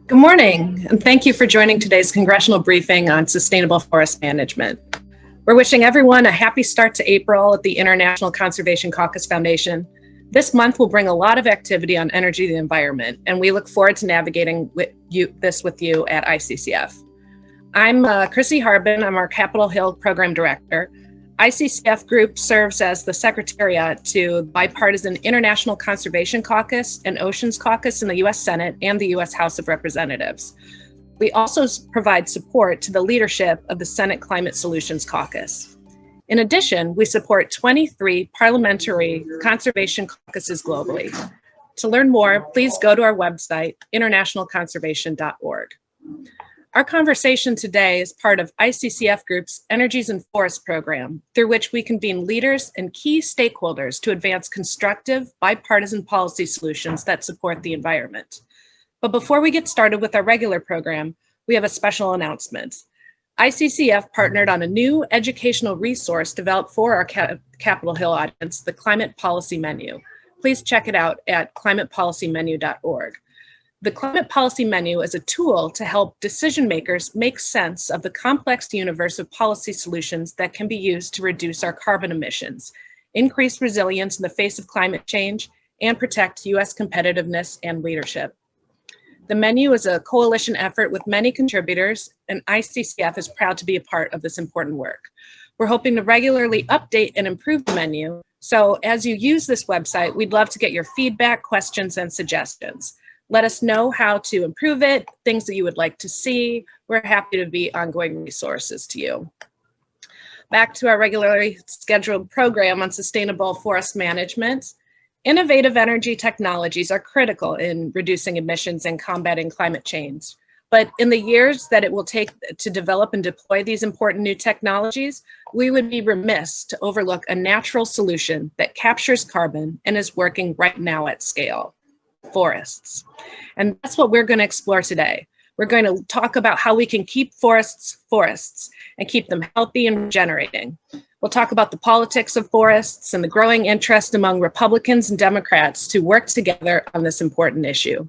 Good morning, and thank you for joining today's congressional briefing on sustainable forest management. We're wishing everyone a happy start to April at the International Conservation Caucus Foundation. This month will bring a lot of activity on energy and the environment, and we look forward to navigating this with you at ICCF. I'm Chrissy Harbin. I'm our Capitol Hill Program Director. ICCF Group serves as the secretariat to bipartisan International Conservation Caucus and Oceans Caucus in the U.S. Senate and the U.S. House of Representatives. We also provide support to the leadership of the Senate Climate Solutions Caucus. In addition, we support 23 parliamentary conservation caucuses globally. To learn more, please go to our website, internationalconservation.org. Our conversation today is part of ICCF Group's Energies and Forests program, through which we convene leaders and key stakeholders to advance constructive, bipartisan policy solutions that support the environment. But before we get started with our regular program, we have a special announcement. ICCF partnered on a new educational resource developed for our Capitol Hill audience, the Climate Policy Menu. Please check it out at climatepolicymenu.org. The Climate Policy Menu is a tool to help decision makers make sense of the complex universe of policy solutions that can be used to reduce our carbon emissions, increase resilience in the face of climate change, and protect U.S. competitiveness and leadership. The menu is a coalition effort with many contributors, and ICCF is proud to be a part of this important work. We're hoping to regularly update and improve the menu, so as you use this website, we'd love to get your feedback, questions, and suggestions. Let us know how to improve it, things that you would like to see. We're happy to be ongoing resources to you. Back to our regularly scheduled program on sustainable forest management. Innovative energy technologies are critical in reducing emissions and combating climate change. But in the years that it will take to develop and deploy these important new technologies, we would be remiss to overlook a natural solution that captures carbon and is working right now at scale: forests. And that's what we're going to explore today. We're going to talk about how we can keep forests and keep them healthy and regenerating. We'll talk about the politics of forests and the growing interest among Republicans and Democrats to work together on this important issue.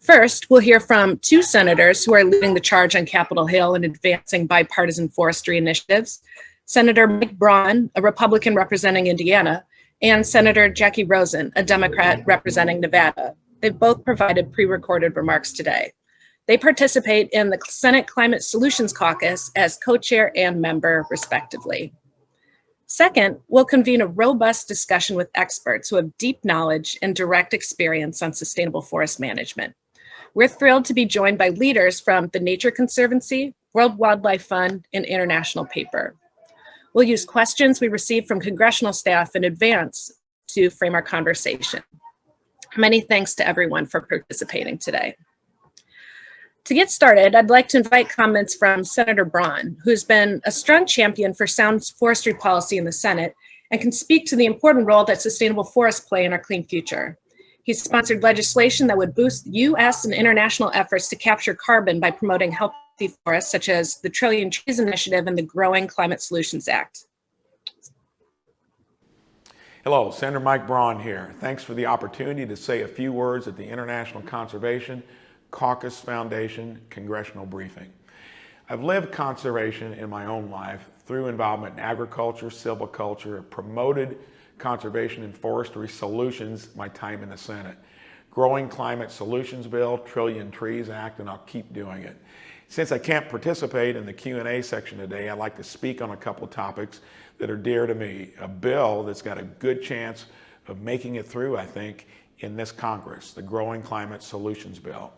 First, we'll hear from two senators who are leading the charge on Capitol Hill in advancing bipartisan forestry initiatives: Senator Mike Braun, a Republican representing Indiana, and Senator Jacky Rosen, a Democrat representing Nevada. They've both provided pre-recorded remarks today. They participate in the Senate Climate Solutions Caucus as co-chair and member, respectively. Second, we'll convene a robust discussion with experts who have deep knowledge and direct experience on sustainable forest management. We're thrilled to be joined by leaders from the Nature Conservancy, World Wildlife Fund, and International Paper. We'll use questions we received from congressional staff in advance to frame our conversation. Many thanks to everyone for participating today. To get started, I'd like to invite comments from Senator Braun, who's been a strong champion for sound forestry policy in the Senate and can speak to the important role that sustainable forests play in our clean future. He's sponsored legislation that would boost U.S. and international efforts to capture carbon by promoting healthy forests, such as the Trillion Trees Initiative and the Growing Climate Solutions Act. Hello, Senator Mike Braun here. Thanks for the opportunity to say a few words at the International Conservation Caucus Foundation Congressional Briefing. I've lived conservation in my own life through involvement in agriculture, silviculture, promoted conservation and forestry solutions my time in the Senate. Growing Climate Solutions Bill, Trillion Trees Act, and I'll keep doing it. Since I can't participate in the Q&A section today, I'd like to speak on a couple topics that are dear to me. A bill that's got a good chance of making it through, I think, in this Congress, the Growing Climate Solutions Bill,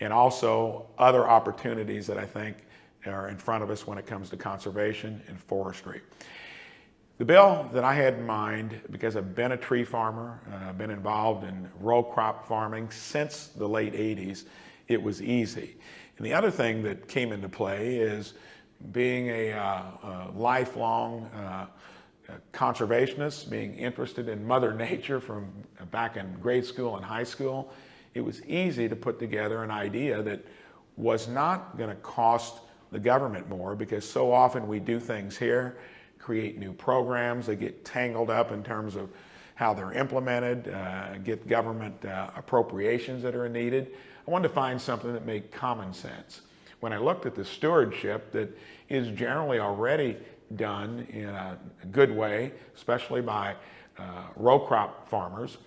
and also other opportunities that I think are in front of us when it comes to conservation and forestry. The bill that I had in mind, because I've been a tree farmer, I've been involved in row crop farming since the late 80s, it was easy. And the other thing that came into play is being a lifelong conservationist, being interested in Mother Nature from back in grade school and high school. It was easy to put together an idea that was not going to cost the government more, because so often we do things here, create new programs, they get tangled up in terms of how they're implemented, get government appropriations that are needed. I wanted to find something that made common sense. When I looked at the stewardship that is generally already done in a good way, especially by row crop farmers,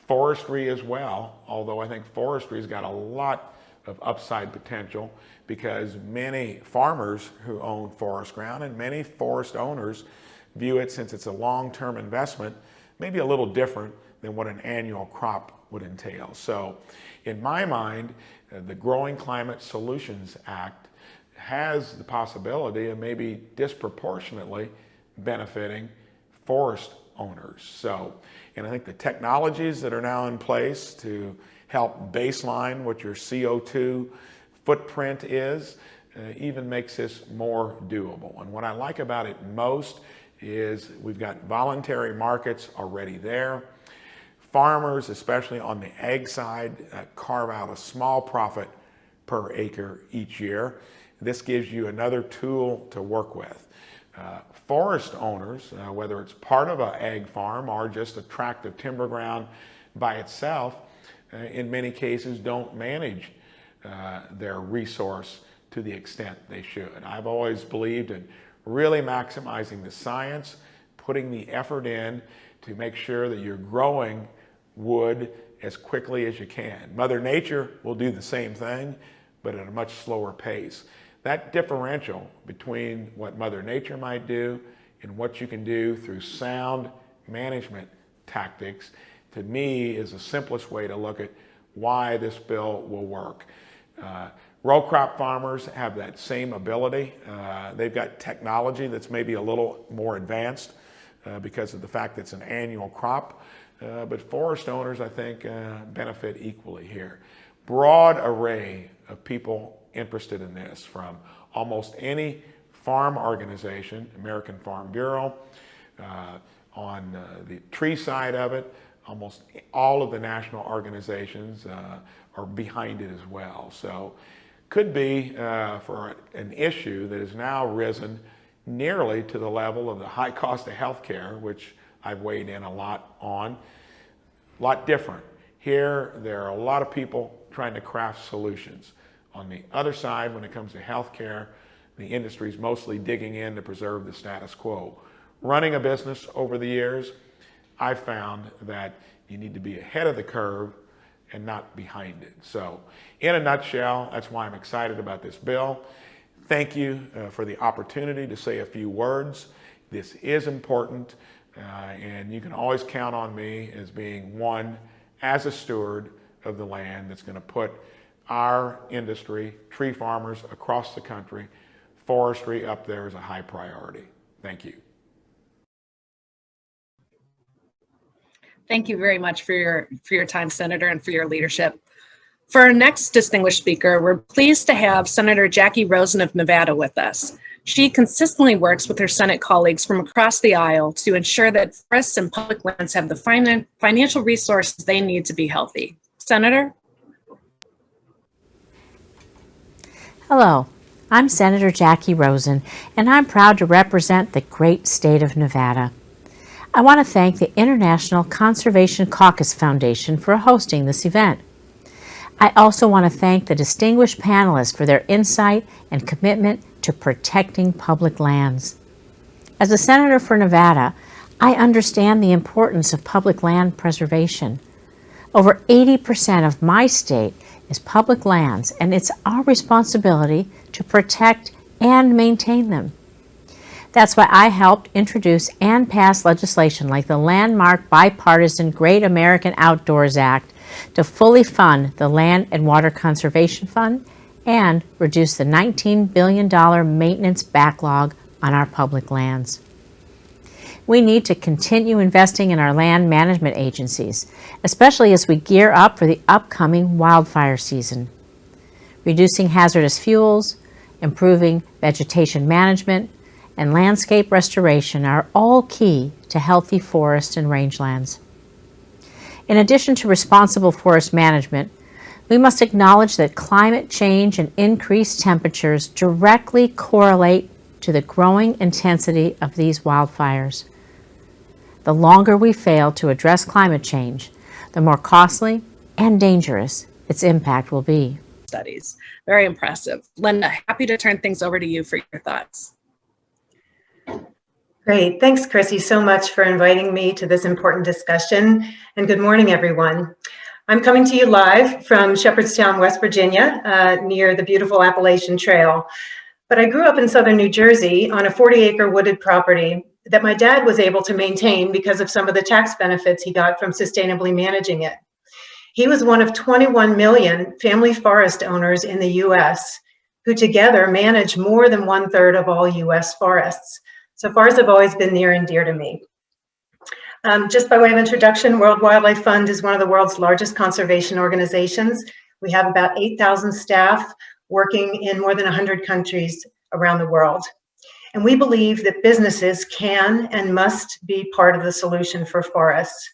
forestry as well, although I think forestry's got a lot of upside potential because many farmers who own forest ground and many forest owners view it, since it's a long-term investment, maybe a little different than what an annual crop would entail. So in my mind, the Growing Climate Solutions Act has the possibility of maybe disproportionately benefiting forest owners. So, and I think the technologies that are now in place to help baseline what your CO2 footprint is even makes this more doable. And what I like about it most is we've got voluntary markets already there. Farmers, especially on the ag side, carve out a small profit per acre each year. This gives you another tool to work with. Forest owners, whether it's part of an ag farm or just a tract of timber ground by itself, in many cases don't manage their resource to the extent they should. I've always believed in really maximizing the science, putting the effort in to make sure that you're growing wood as quickly as you can. Mother Nature will do the same thing, but at a much slower pace. That differential between what Mother Nature might do and what you can do through sound management tactics, to me, is the simplest way to look at why this bill will work. Row crop farmers have that same ability. They've got technology that's maybe a little more advanced because of the fact that it's an annual crop. But forest owners, I think, benefit equally here. Broad array of people interested in this, from almost any farm organization, American Farm Bureau, on the tree side of it, almost all of the national organizations are behind it as well. So could be for an issue that has now risen nearly to the level of the high cost of health care, which I've weighed in a lot on. A lot different. Here, there are a lot of people trying to craft solutions. On the other side, when it comes to healthcare, the industry is mostly digging in to preserve the status quo. Running a business over the years, I've found that you need to be ahead of the curve and not behind it. So, in a nutshell, that's why I'm excited about this bill. Thank you for the opportunity to say a few words. This is important, and you can always count on me as being one, as a steward of the land, that's going to put our industry, tree farmers across the country, forestry up there as a high priority. Thank you. Thank you very much for your time, Senator, and for your leadership. For our next distinguished speaker, we're pleased to have Senator Jacky Rosen of Nevada with us. She consistently works with her Senate colleagues from across the aisle to ensure that forests and public lands have the financial resources they need to be healthy. Senator? Hello, I'm Senator Jacky Rosen, and I'm proud to represent the great state of Nevada. I want to thank the International Conservation Caucus Foundation for hosting this event. I also want to thank the distinguished panelists for their insight and commitment to protecting public lands. As a senator for Nevada, I understand the importance of public land preservation. Over 80% of my state is public lands, and it's our responsibility to protect and maintain them. That's why I helped introduce and pass legislation like the landmark bipartisan Great American Outdoors Act to fully fund the Land and Water Conservation Fund and reduce the $19 billion maintenance backlog on our public lands. We need to continue investing in our land management agencies, especially as we gear up for the upcoming wildfire season. Reducing hazardous fuels, improving vegetation management, and landscape restoration are all key to healthy forest and rangelands. In addition to responsible forest management, we must acknowledge that climate change and increased temperatures directly correlate to the growing intensity of these wildfires. The longer we fail to address climate change, the more costly and dangerous its impact will be. Studies. Very impressive. Linda, happy to turn things over to you for your thoughts. Great. Thanks, Chrissy, so much for inviting me to this important discussion. And good morning, everyone. I'm coming to you live from Shepherdstown, West Virginia, near the beautiful Appalachian Trail. But I grew up in southern New Jersey on a 40-acre wooded property that my dad was able to maintain because of some of the tax benefits he got from sustainably managing it. He was one of 21 million family forest owners in the U.S. who together manage more than 1/3 of all U.S. forests. So forests have always been near and dear to me. Just by way of introduction, World Wildlife Fund is one of the world's largest conservation organizations. We have about 8,000 staff working in more than 100 countries around the world. And we believe that businesses can and must be part of the solution for forests.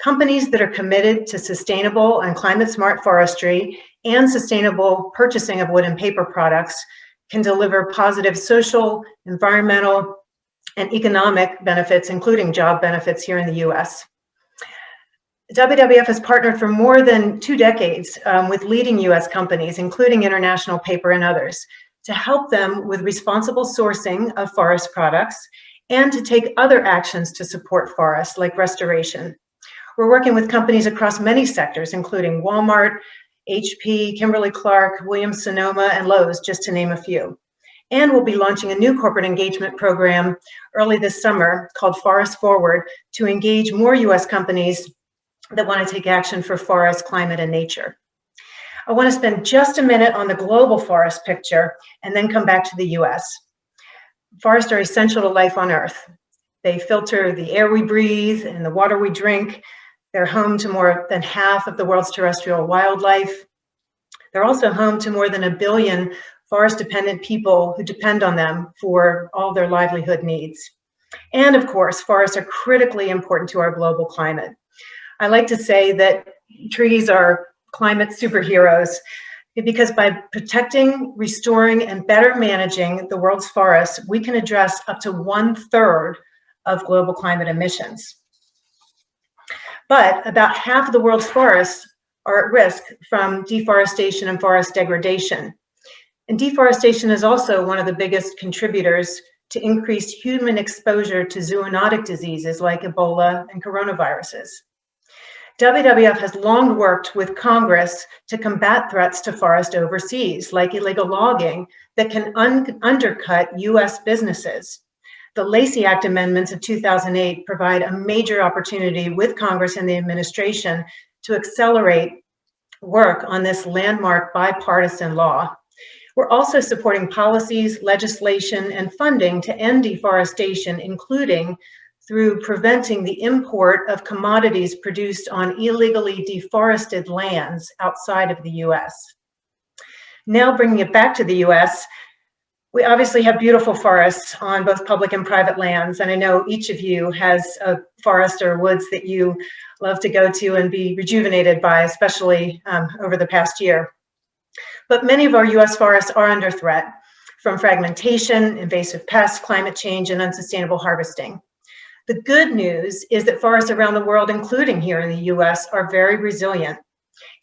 Companies that are committed to sustainable and climate-smart forestry and sustainable purchasing of wood and paper products can deliver positive social, environmental, and economic benefits, including job benefits here in the U.S. WWF has partnered for more than 2 decades with leading U.S. companies, including International Paper and others, to help them with responsible sourcing of forest products and to take other actions to support forests, like restoration. We're working with companies across many sectors, including Walmart, HP, Kimberly-Clark, Williams-Sonoma, and Lowe's, just to name a few. And we'll be launching a new corporate engagement program early this summer called Forest Forward to engage more U.S. companies that want to take action for forests, climate, and nature. I want to spend just a minute on the global forest picture and then come back to the U.S. Forests are essential to life on Earth. They filter the air we breathe and the water we drink. They're home to more than half of the world's terrestrial wildlife. They're also home to more than 1 billion forest-dependent people who depend on them for all their livelihood needs. And of course, forests are critically important to our global climate. I like to say that trees are climate superheroes because by protecting, restoring, and better managing the world's forests, we can address up to 1/3 of global climate emissions. But about half of the world's forests are at risk from deforestation and forest degradation. And deforestation is also one of the biggest contributors to increased human exposure to zoonotic diseases like Ebola and coronaviruses. WWF has long worked with Congress to combat threats to forest overseas, like illegal logging, that can undercut U.S. businesses. The Lacey Act amendments of 2008 provide a major opportunity with Congress and the administration to accelerate work on this landmark bipartisan law. We're also supporting policies, legislation, and funding to end deforestation, including through preventing the import of commodities produced on illegally deforested lands outside of the U.S. Now bringing it back to the U.S., we obviously have beautiful forests on both public and private lands, and I know each of you has a forest or woods that you love to go to and be rejuvenated by, especially over the past year. But many of our U.S. forests are under threat from fragmentation, invasive pests, climate change, and unsustainable harvesting. The good news is that forests around the world, including here in the U.S., are very resilient.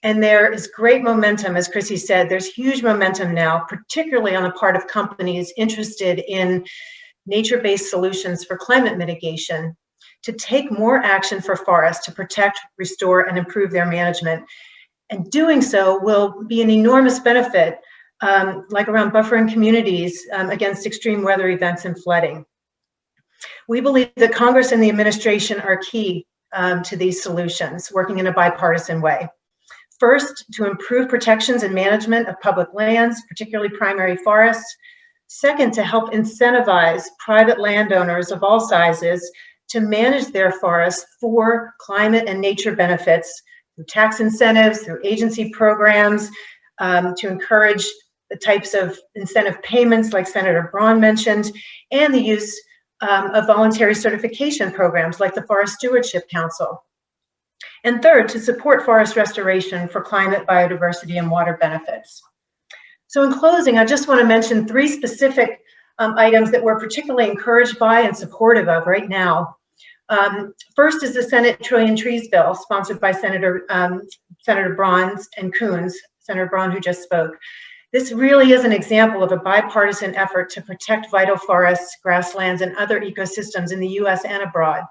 And there is great momentum, as Chrissy said, there's huge momentum now, particularly on the part of companies interested in nature-based solutions for climate mitigation, to take more action for forests to protect, restore, and improve their management. And doing so will be an enormous benefit, like around buffering communities against extreme weather events and flooding. We believe that Congress and the administration are key to these solutions, working in a bipartisan way. First, to improve protections and management of public lands, particularly primary forests. Second, to help incentivize private landowners of all sizes to manage their forests for climate and nature benefits through tax incentives, through agency programs, to encourage the types of incentive payments like Senator Braun mentioned, and the use of voluntary certification programs like the Forest Stewardship Council. And third, to support forest restoration for climate, biodiversity, and water benefits. So in closing, I just want to mention 3 specific items that we're particularly encouraged by and supportive of right now. First is the Senate Trillion Trees Bill, sponsored by Senator Braun and Coons, Senator Braun who just spoke. This really is an example of a bipartisan effort to protect vital forests, grasslands, and other ecosystems in the US and abroad.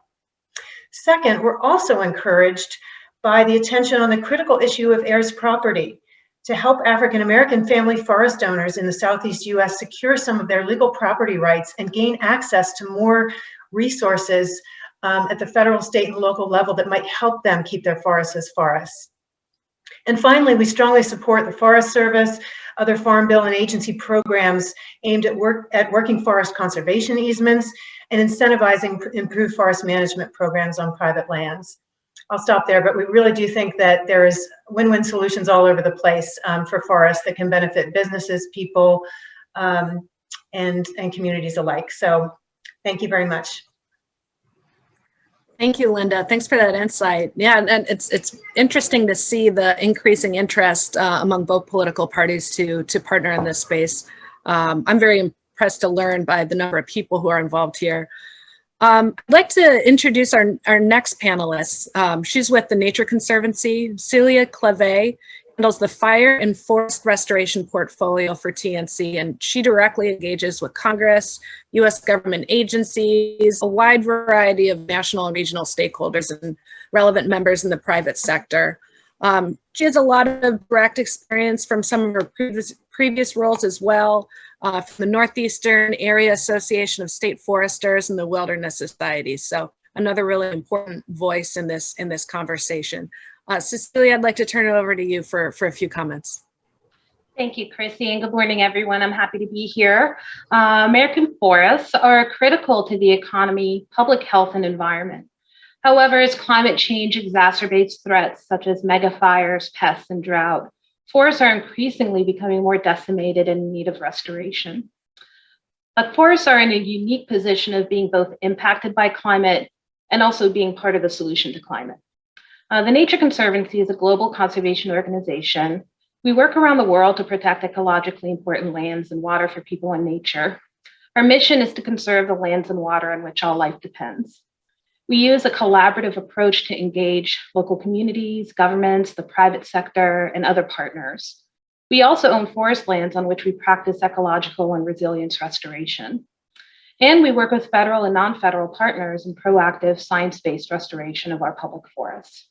Second, we're also encouraged by the attention on the critical issue of heirs property to help African American family forest owners in the Southeast US secure some of their legal property rights and gain access to more resources at the federal, state, and local level that might help them keep their forests as forests. And finally, we strongly support the Forest Service, other Farm Bill and agency programs aimed at working forest conservation easements and incentivizing improved forest management programs on private lands. I'll stop there, but we really do think that there is win-win solutions all over the place for forests that can benefit businesses, people, and communities alike. So thank you very much. Thank you, Linda. Thanks for that insight. Yeah, and it's interesting to see the increasing interest among both political parties to partner in this space. I'm very impressed to learn by the number of people who are involved here. I'd like to introduce our next panelist. She's with the Nature Conservancy. Cecilia Clavet handles the fire and forest restoration portfolio for TNC, and she directly engages with Congress, US government agencies, a wide variety of national and regional stakeholders and relevant members in the private sector. She has a lot of direct experience from some of her previous roles as well, from the Northeastern Area Association of State Foresters and the Wilderness Society. So another really important voice in this conversation. Cecilia, I'd like to turn it over to you for a few comments. Thank you, Chrissy, and good morning, everyone. I'm happy to be here. American forests are critical to the economy, public health, and environment. However, as climate change exacerbates threats such as megafires, pests, and drought, forests are increasingly becoming more decimated and in need of restoration. But forests are in a unique position of being both impacted by climate and also being part of the solution to climate. The Nature Conservancy is a global conservation organization. We work around the world to protect ecologically important lands and water for people and nature. Our mission is to conserve the lands and water on which all life depends. We use a collaborative approach to engage local communities, governments, the private sector, and other partners. We also own forest lands on which we practice ecological and resilience restoration. And we work with federal and non-federal partners in proactive science-based restoration of our public forests.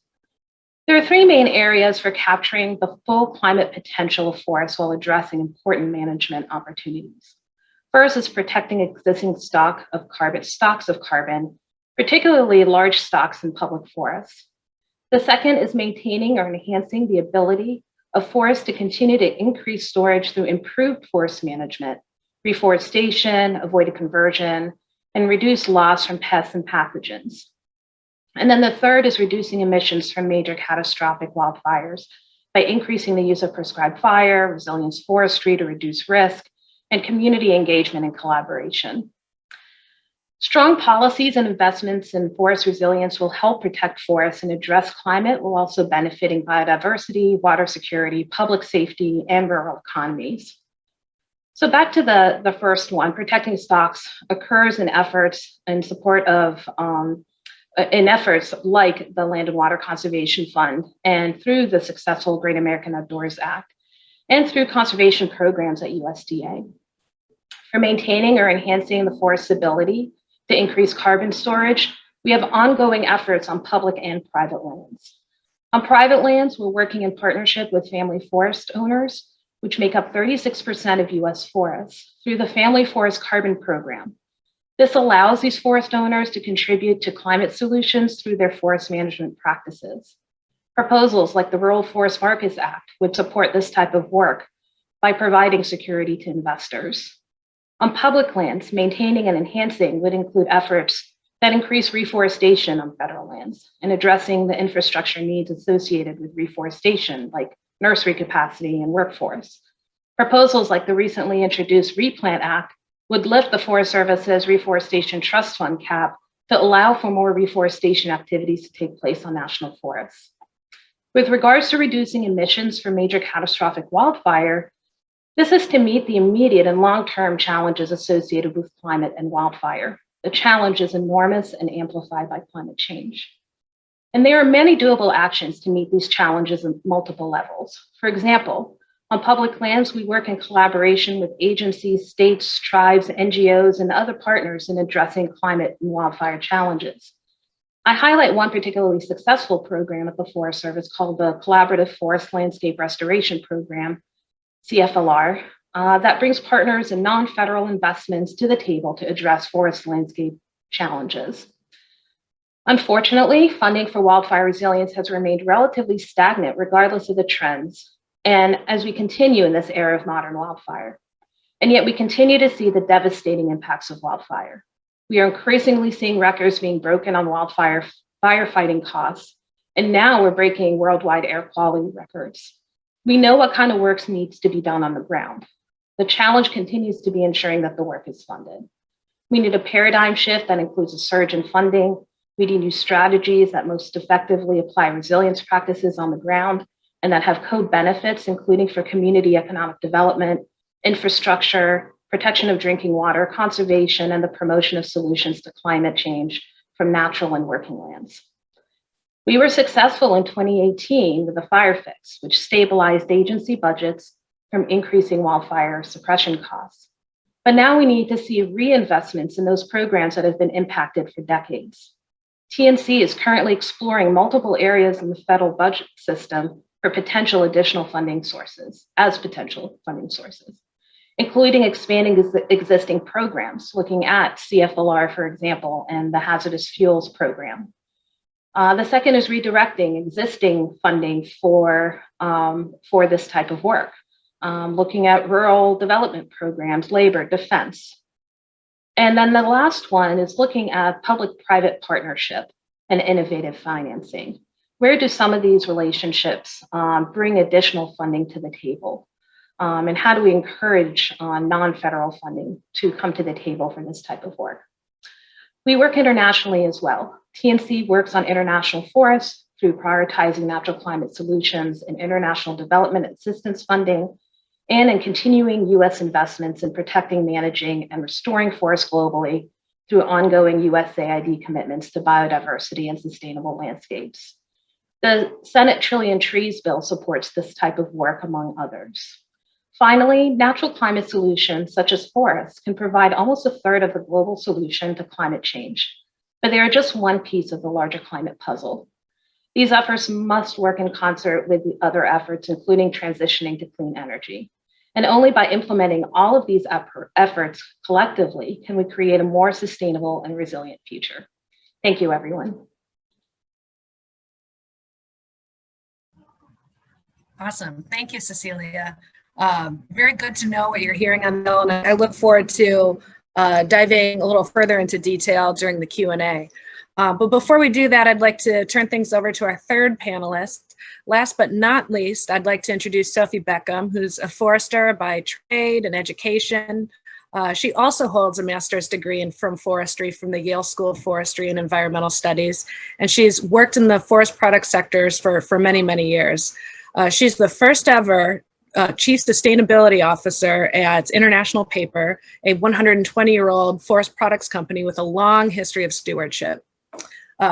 There are three main areas for capturing the full climate potential of forests while addressing important management opportunities. First is protecting existing stocks of carbon, particularly large stocks in public forests. The second is maintaining or enhancing the ability of forests to continue to increase storage through improved forest management, reforestation, avoided conversion, and reduce loss from pests and pathogens. And then the third is reducing emissions from major catastrophic wildfires by increasing the use of prescribed fire, resilience forestry to reduce risk, and community engagement and collaboration. Strong policies and investments in forest resilience will help protect forests and address climate while also benefiting biodiversity, water security, public safety, and rural economies. So back to the first one, protecting stocks occurs in efforts in support of in efforts like the Land and Water Conservation Fund and through the successful Great American Outdoors Act and through conservation programs at USDA. For maintaining or enhancing the forest's ability to increase carbon storage, we have ongoing efforts on public and private lands. On private lands, we're working in partnership with family forest owners, which make up 36% of US forests, through the Family Forest Carbon Program. This allows these forest owners to contribute to climate solutions through their forest management practices. Proposals like the Rural Forest Markets Act would support this type of work by providing security to investors. On public lands, maintaining and enhancing would include efforts that increase reforestation on federal lands and addressing the infrastructure needs associated with reforestation, like nursery capacity and workforce. Proposals like the recently introduced Replant Act would lift the Forest Service's Reforestation Trust Fund cap to allow for more reforestation activities to take place on national forests. With regards to reducing emissions from major catastrophic wildfire, this is to meet the immediate and long-term challenges associated with climate and wildfire. The challenge is enormous and amplified by climate change. And there are many doable actions to meet these challenges at multiple levels. For example, on public lands, we work in collaboration with agencies, states, tribes, NGOs, and other partners in addressing climate and wildfire challenges. I highlight one particularly successful program at the Forest Service called the Collaborative Forest Landscape Restoration Program, CFLR, that brings partners and non-federal investments to the table to address forest landscape challenges. Unfortunately, funding for wildfire resilience has remained relatively stagnant regardless of the trends, and as we continue in this era of modern wildfire. And yet we continue to see the devastating impacts of wildfire. We are increasingly seeing records being broken on wildfire firefighting costs, and now we're breaking worldwide air quality records. We know what kind of work needs to be done on the ground. The challenge continues to be ensuring that the work is funded. We need a paradigm shift that includes a surge in funding. We need new strategies that most effectively apply resilience practices on the ground and that have co-benefits, including for community economic development, infrastructure, protection of drinking water, conservation, and the promotion of solutions to climate change from natural and working lands. We were successful in 2018 with the fire fix, which stabilized agency budgets from increasing wildfire suppression costs. But now we need to see reinvestments in those programs that have been impacted for decades. TNC is currently exploring multiple areas in the federal budget system for potential additional funding sources, including expanding existing programs, looking at CFLR, for example, and the hazardous fuels program. The second is redirecting existing funding for this type of work, looking at rural development programs, labor, defense. And then the last one is looking at public-private partnership and innovative financing. Where do some of these relationships bring additional funding to the table? And how do we encourage non-federal funding to come to the table for this type of work? We work internationally as well. TNC works on international forests through prioritizing natural climate solutions and international development assistance funding, and in continuing US investments in protecting, managing, and restoring forests globally through ongoing USAID commitments to biodiversity and sustainable landscapes. The Senate Trillion Trees Bill supports this type of work, among others. Finally, natural climate solutions, such as forests, can provide almost a third of the global solution to climate change, but they are just one piece of the larger climate puzzle. These efforts must work in concert with the other efforts, including transitioning to clean energy. And only by implementing all of these efforts collectively can we create a more sustainable and resilient future. Thank you, everyone. Awesome. Thank you, Cecilia. Very good to know what you're hearing on the bill, and I look forward to diving a little further into detail during the Q&A. But before we do that, I'd like to turn things over to our third panelist. Last but not least, I'd like to introduce Sophie Beckham, who's a forester by trade and education. She also holds a master's degree from forestry from the Yale School of Forestry and Environmental Studies, and she's worked in the forest product sectors for many, many years. She's the first ever Chief Sustainability Officer at International Paper, a 120-year-old forest products company with a long history of stewardship.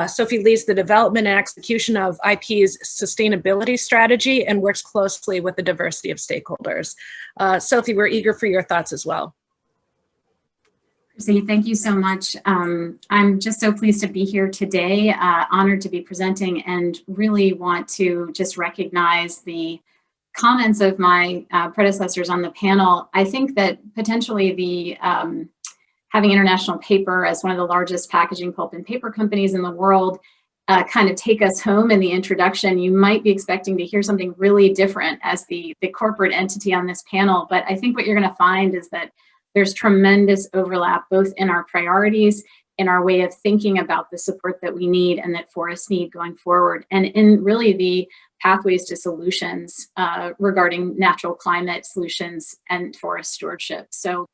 Sophie leads the development and execution of IP's sustainability strategy and works closely with a diversity of stakeholders. Sophie, we're eager for your thoughts as well. Chrissy, thank you so much. I'm just so pleased to be here today, honored to be presenting, and really want to just recognize the comments of my predecessors on the panel. I think that potentially the having International Paper as one of the largest packaging, pulp, and paper companies in the world kind of take us home in the introduction. You might be expecting to hear something really different as the corporate entity on this panel, but I think what you're going to find is that there's tremendous overlap both in our priorities, in our way of thinking about the support that we need and that forests need going forward, and in really the pathways to solutions regarding natural climate solutions and forest stewardship. So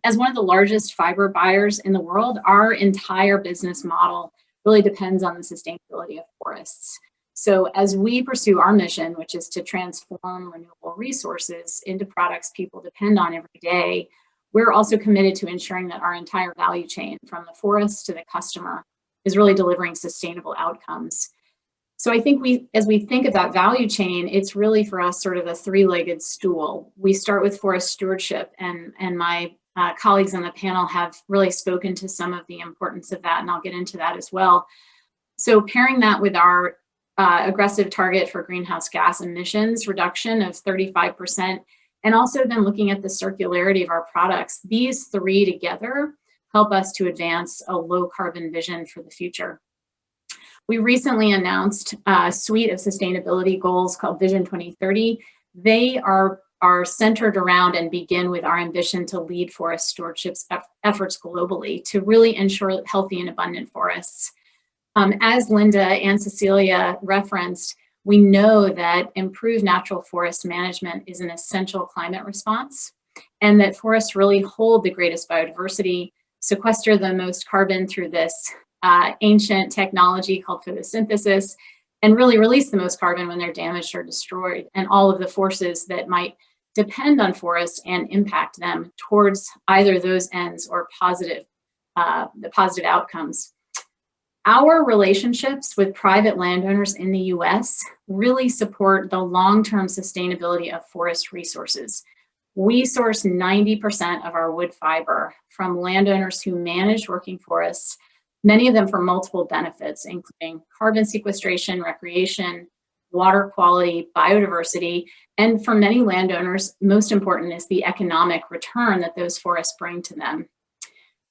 as one of the largest fiber buyers in the world, our entire business model really depends on the sustainability of forests. So as we pursue our mission, which is to transform renewable resources into products people depend on every day, we're also committed to ensuring that our entire value chain, from the forest to the customer, is really delivering sustainable outcomes. So I think as we think about value chain, it's really for us sort of a three-legged stool. We start with forest stewardship, and my colleagues on the panel have really spoken to some of the importance of that, and I'll get into that as well. So pairing that with our aggressive target for greenhouse gas emissions reduction of 35%, and also then looking at the circularity of our products, these three together help us to advance a low carbon vision for the future. We recently announced a suite of sustainability goals called Vision 2030. They are centered around and begin with our ambition to lead forest stewardship efforts globally to really ensure healthy and abundant forests. As Linda and Cecilia referenced, we know that improved natural forest management is an essential climate response, and that forests really hold the greatest biodiversity, sequester the most carbon through this ancient technology called photosynthesis, and really release the most carbon when they're damaged or destroyed, and all of the forces that might depend on forests and impact them towards either those ends or the positive outcomes. Our relationships with private landowners in the US really support the long-term sustainability of forest resources. We source 90% of our wood fiber from landowners who manage working forests, many of them for multiple benefits, including carbon sequestration, recreation, water quality, biodiversity, and for many landowners, most important is the economic return that those forests bring to them.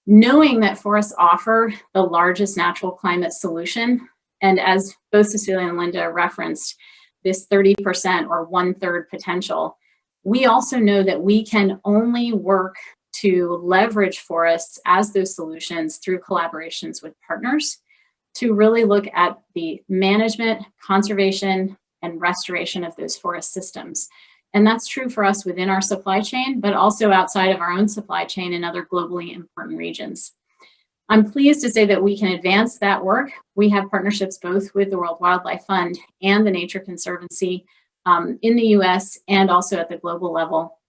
Knowing that forests offer the largest natural climate solution, and as both Cecilia and Linda referenced, this 30% or 1/3 potential, we also know that we can only work to leverage forests as those solutions through collaborations with partners to really look at the management, conservation, and restoration of those forest systems. And that's true for us within our supply chain, but also outside of our own supply chain in other globally important regions. I'm pleased to say that we can advance that work. We have partnerships both with the World Wildlife Fund and the Nature Conservancy in the US and also at the global level.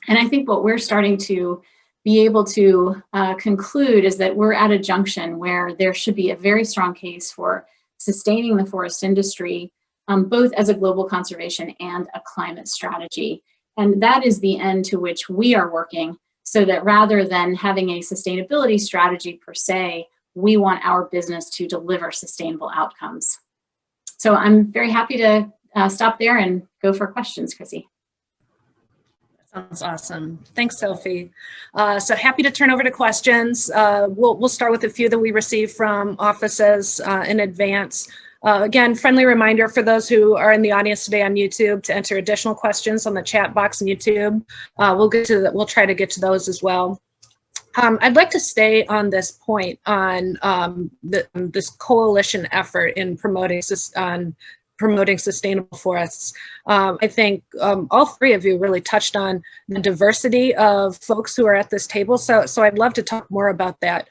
And I think what we're starting to be able to conclude is that we're at a junction where there should be a very strong case for sustaining the forest industry, both as a global conservation and a climate strategy. And that is the end to which we are working, so that rather than having a sustainability strategy per se, we want our business to deliver sustainable outcomes. So I'm very happy to stop there and go for questions, Chrissy. Sounds awesome. Thanks, Sophie. So happy to turn over to questions. We'll start with a few that we received from offices in advance. Again, friendly reminder for those who are in the audience today on YouTube to enter additional questions on the chat box on YouTube. We'll try to get to those as well. I'd like to stay on this point on this coalition effort in promoting sustainable forests. I think all three of you really touched on the diversity of folks who are at this table. So I'd love to talk more about that.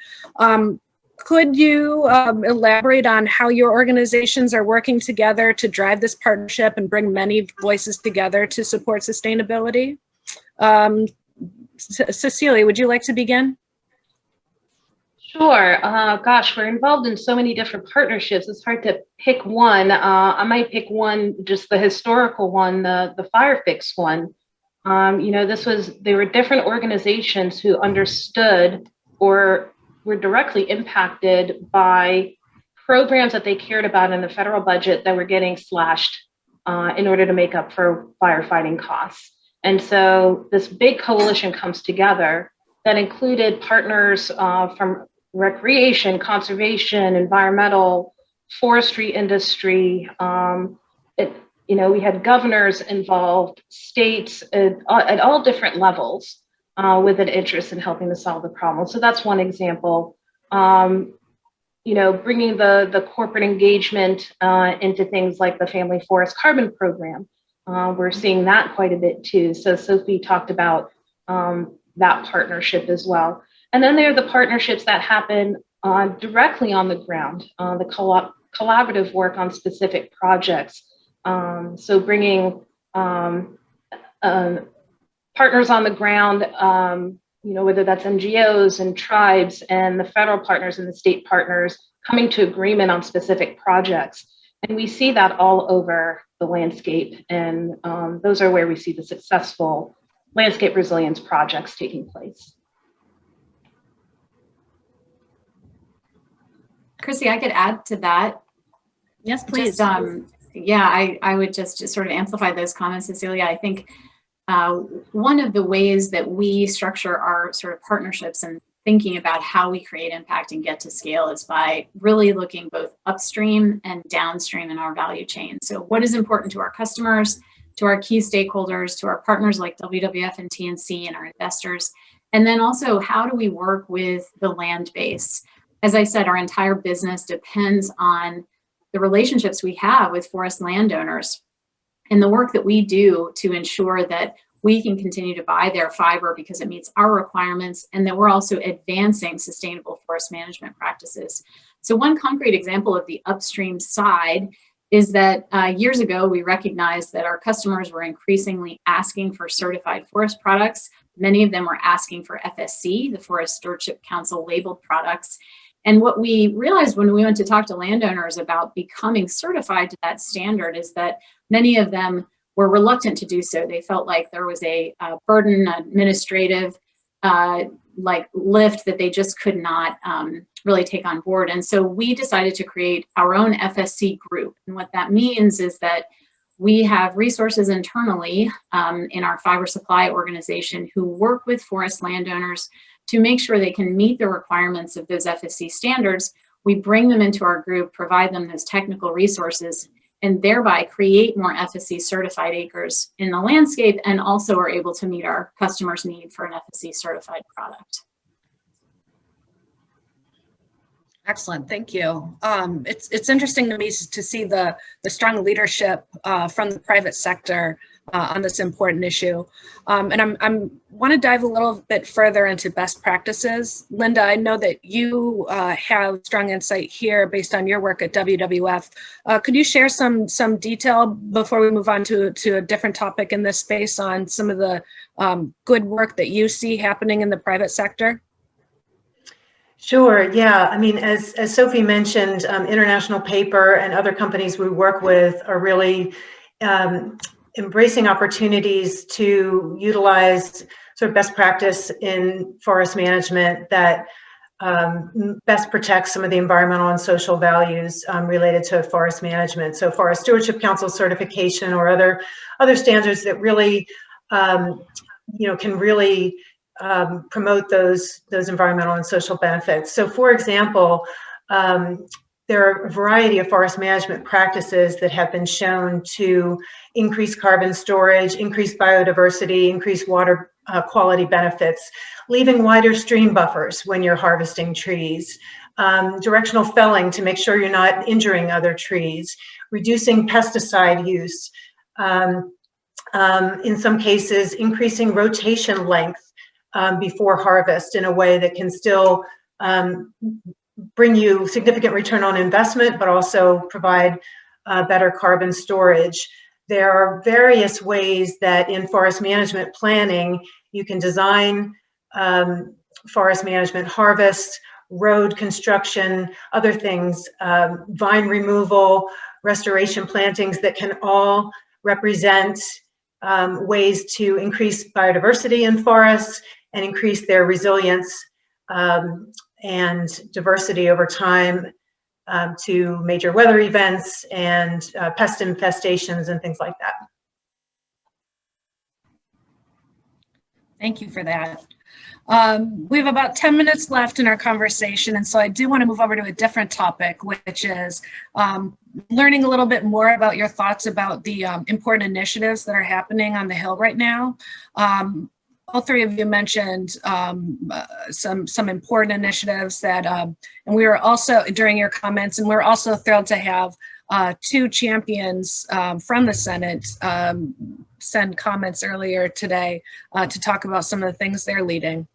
Could you elaborate on how your organizations are working together to drive this partnership and bring many voices together to support sustainability? Cecilia, would you like to begin? Sure. Gosh, we're involved in so many different partnerships. It's hard to pick one. I might pick one, just the historical one, the Fire Fix one. They were different organizations who understood or were directly impacted by programs that they cared about in the federal budget that were getting slashed in order to make up for firefighting costs. And so this big coalition comes together that included partners from recreation, conservation, environmental, forestry industry. We had governors involved, states at all different levels with an interest in helping to solve the problem. So that's one example. Bringing the corporate engagement into things like the Family Forest Carbon Program. We're seeing that quite a bit too. So Sophie talked about that partnership as well. And then there are the partnerships that happen directly on the ground, the collaborative work on specific projects. So bringing partners on the ground whether that's NGOs and tribes and the federal partners and the state partners coming to agreement on specific projects. And we see that all over the landscape. And those are where we see the successful landscape resilience projects taking place. Chrissy, I could add to that. Yes, please. Yeah, I would just sort of amplify those comments, Cecilia. I think one of the ways that we structure our sort of partnerships and thinking about how we create impact and get to scale is by really looking both upstream and downstream in our value chain. So what is important to our customers, to our key stakeholders, to our partners like WWF and TNC and our investors, and then also how do we work with the land base? As I said, our entire business depends on the relationships we have with forest landowners and the work that we do to ensure that we can continue to buy their fiber because it meets our requirements, and that we're also advancing sustainable forest management practices. So one concrete example of the upstream side is that years ago, we recognized that our customers were increasingly asking for certified forest products. Many of them were asking for FSC, the Forest Stewardship Council labeled products. And what we realized when we went to talk to landowners about becoming certified to that standard is that many of them were reluctant to do so. They felt like there was a burden, administrative lift that they just could not really take on board. And so we decided to create our own FSC group. And what that means is that we have resources internally in our fiber supply organization who work with forest landowners to make sure they can meet the requirements of those FSC standards. We bring them into our group, provide them those technical resources, and thereby create more FSC certified acres in the landscape, and also are able to meet our customers' need for an FSC certified product. Excellent, thank you. It's interesting to me to see the strong leadership from the private sector on this important issue. And I want to dive a little bit further into best practices. Linda, I know that you have strong insight here based on your work at WWF. Could you share some detail before we move on to a different topic in this space on some of the good work that you see happening in the private sector? Sure, yeah. I mean, as Sophie mentioned, International Paper and other companies we work with are really embracing opportunities to utilize sort of best practice in forest management that best protects some of the environmental and social values related to forest management. So Forest Stewardship Council certification or other standards that really, can really promote those environmental and social benefits. So for example, there are a variety of forest management practices that have been shown to increase carbon storage, increase biodiversity, increase water quality benefits, leaving wider stream buffers when you're harvesting trees, directional felling to make sure you're not injuring other trees, reducing pesticide use, in some cases, increasing rotation length before harvest in a way that can still bring you significant return on investment, but also provide better carbon storage. There are various ways that in forest management planning, you can design forest management harvest, road construction, other things, vine removal, restoration plantings that can all represent ways to increase biodiversity in forests and increase their resilience and diversity over time to major weather events and pest infestations and things like that. Thank you for that. We have about 10 minutes left in our conversation, and so I do want to move over to a different topic, which is learning a little bit more about your thoughts about the important initiatives that are happening on the Hill right now. All three of you mentioned some important initiatives that, and we were also, during your comments, and we're also thrilled to have two champions from the Senate send comments earlier today to talk about some of the things they're leading.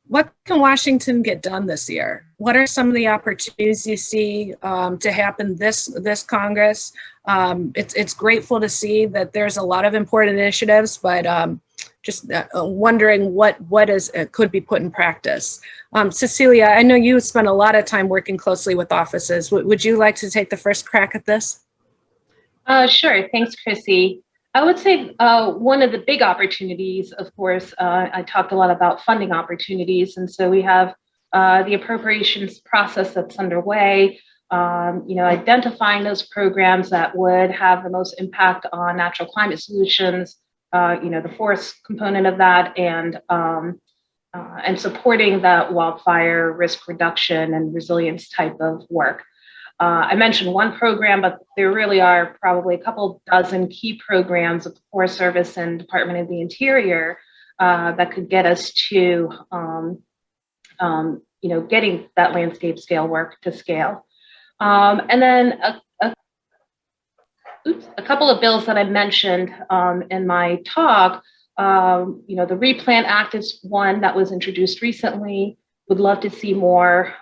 What can Washington get done this year? What are some of the opportunities you see to happen this Congress? It's grateful to see that there's a lot of important initiatives, but just wondering what could be put in practice. Cecilia, I know you spent a lot of time working closely with offices. Would you like to take the first crack at this? Sure. Thanks, Chrissy. I would say one of the big opportunities, of course, I talked a lot about funding opportunities, and so we have the appropriations process that's underway. Identifying those programs that would have the most impact on natural climate solutions, the forest component of that, and supporting that wildfire risk reduction and resilience type of work. I mentioned one program, but there really are probably a couple dozen key programs of the Forest Service and Department of the Interior that could get us to, getting that landscape scale work to scale. And then a couple of bills that I mentioned in my talk. The Replant Act is one that was introduced recently. Would love to see more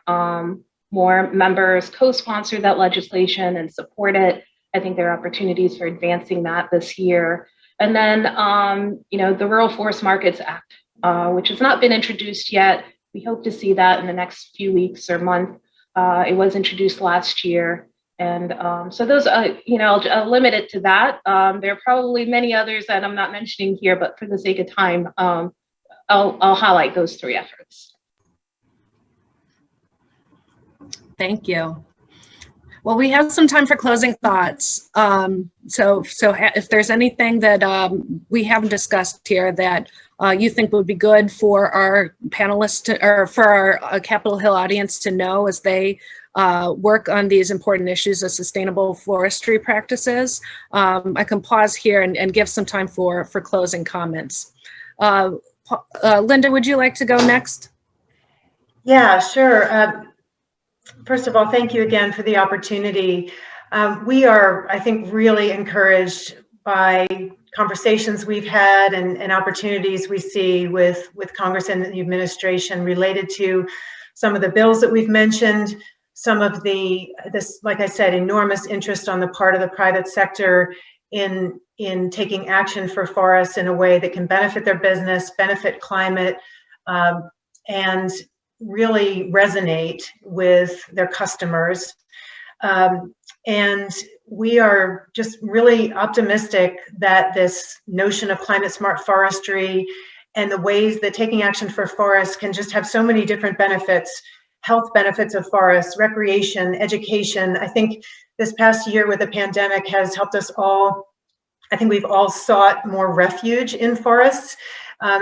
members co-sponsor that legislation and support it. I think there are opportunities for advancing that this year. And then, the Rural Forest Markets Act, which has not been introduced yet. We hope to see that in the next few weeks or month. It was introduced last year. And so those, I'll limit it to that. There are probably many others that I'm not mentioning here, but for the sake of time, I'll highlight those three efforts. Thank you. Well, we have some time for closing thoughts. So if there's anything that we haven't discussed here that you think would be good for our panelists or for our Capitol Hill audience to know as they work on these important issues of sustainable forestry practices, I can pause here and give some time for closing comments. Linda, would you like to go next? Yeah, sure. First of all, thank you again for the opportunity. We are, I think, really encouraged by conversations we've had and opportunities we see with Congress and the administration related to some of the bills that we've mentioned, some of this, like I said, enormous interest on the part of the private sector in taking action for forests in a way that can benefit their business, benefit climate, and really resonate with their customers. And we are just really optimistic that this notion of climate smart forestry and the ways that taking action for forests can just have so many different benefits, health benefits of forests, recreation, education. I think this past year with the pandemic has helped us all. I think we've all sought more refuge in forests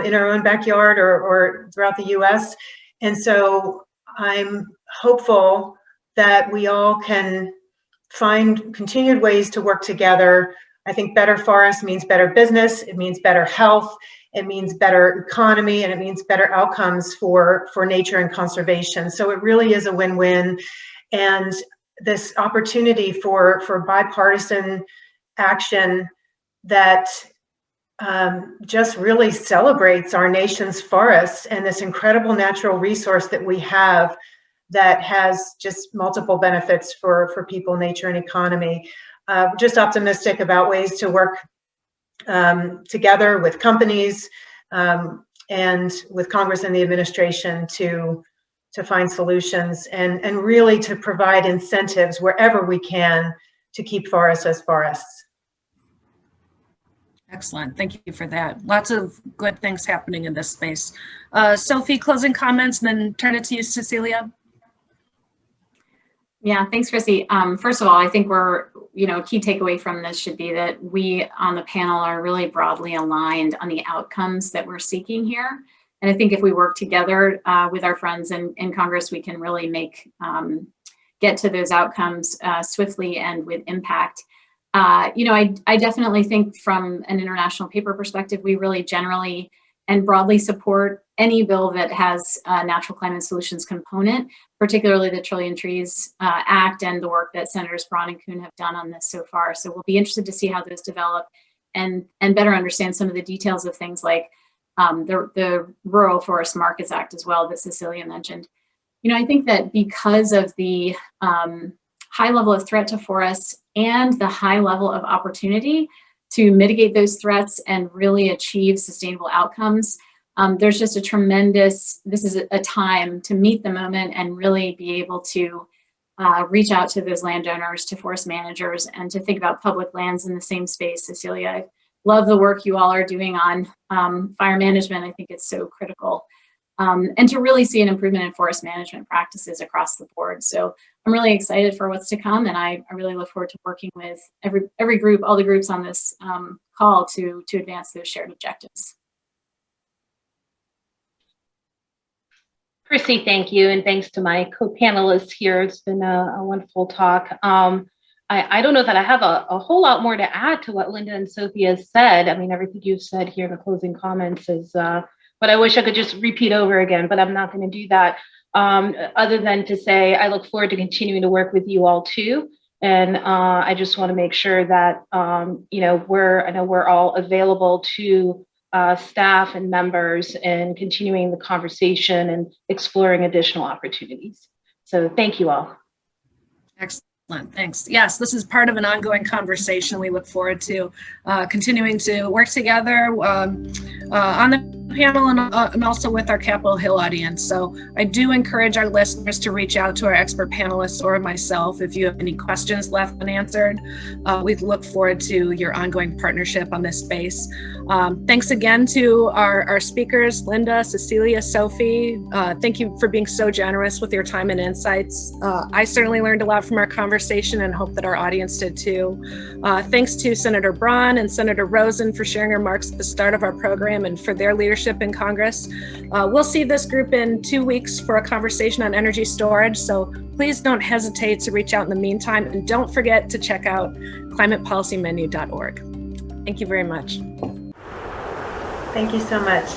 in our own backyard or throughout the US. And so I'm hopeful that we all can find continued ways to work together. I think better forests means better business, it means better health, it means better economy, and it means better outcomes for nature and conservation. So it really is a win-win. And this opportunity for bipartisan action that just really celebrates our nation's forests and this incredible natural resource that we have that has just multiple benefits for people, nature, and economy. Just optimistic about ways to work together with companies and with Congress and the administration to find solutions and really to provide incentives wherever we can to keep forests as forests. Excellent. Thank you for that. Lots of good things happening in this space. Sophie, closing comments, and then turn it to you, Cecilia. Yeah, thanks, Chrissy. First of all, I think key takeaway from this should be that we on the panel are really broadly aligned on the outcomes that we're seeking here. And I think if we work together with our friends in Congress, we can really get to those outcomes swiftly and with impact. I definitely think from an international paper perspective, we really generally and broadly support any bill that has a natural climate solutions component, particularly the Trillion Trees Act and the work that Senators Braun and Kuhn have done on this so far. So we'll be interested to see how those develop and better understand some of the details of things like the Rural Forest Markets Act as well that Cecilia mentioned. I think that because of the high level of threat to forests and the high level of opportunity to mitigate those threats and really achieve sustainable outcomes. There's just this is a time to meet the moment and really be able to reach out to those landowners, to forest managers, and to think about public lands in the same space. Cecilia, I love the work you all are doing on fire management. I think it's so critical. And to really see an improvement in forest management practices across the board. So I'm really excited for what's to come, and I really look forward to working with every group, all the groups on this call to advance those shared objectives. Chrissy, thank you, and thanks to my co-panelists here. It's been a wonderful talk. I don't know that I have a whole lot more to add to what Linda and Sophie has said. I mean, everything you've said here in the closing comments is what I wish I could just repeat over again, but I'm not going to do that. Other than to say, I look forward to continuing to work with you all too. And I just want to make sure that, I know we're all available to staff and members and continuing the conversation and exploring additional opportunities. So thank you all. Excellent. Thanks. Yes, this is part of an ongoing conversation. We look forward to continuing to work together on the panel and also with our Capitol Hill audience. So I do encourage our listeners to reach out to our expert panelists or myself if you have any questions left unanswered. We look forward to your ongoing partnership on this space. Thanks again to our speakers, Linda, Cecilia, Sophie. Thank you for being so generous with your time and insights. I certainly learned a lot from our conversation and hope that our audience did too. Thanks to Senator Braun and Senator Rosen for sharing remarks at the start of our program and for their leadership in Congress. We'll see this group in 2 weeks for a conversation on energy storage. So please don't hesitate to reach out in the meantime, and don't forget to check out climatepolicymenu.org. Thank you very much. Thank you so much.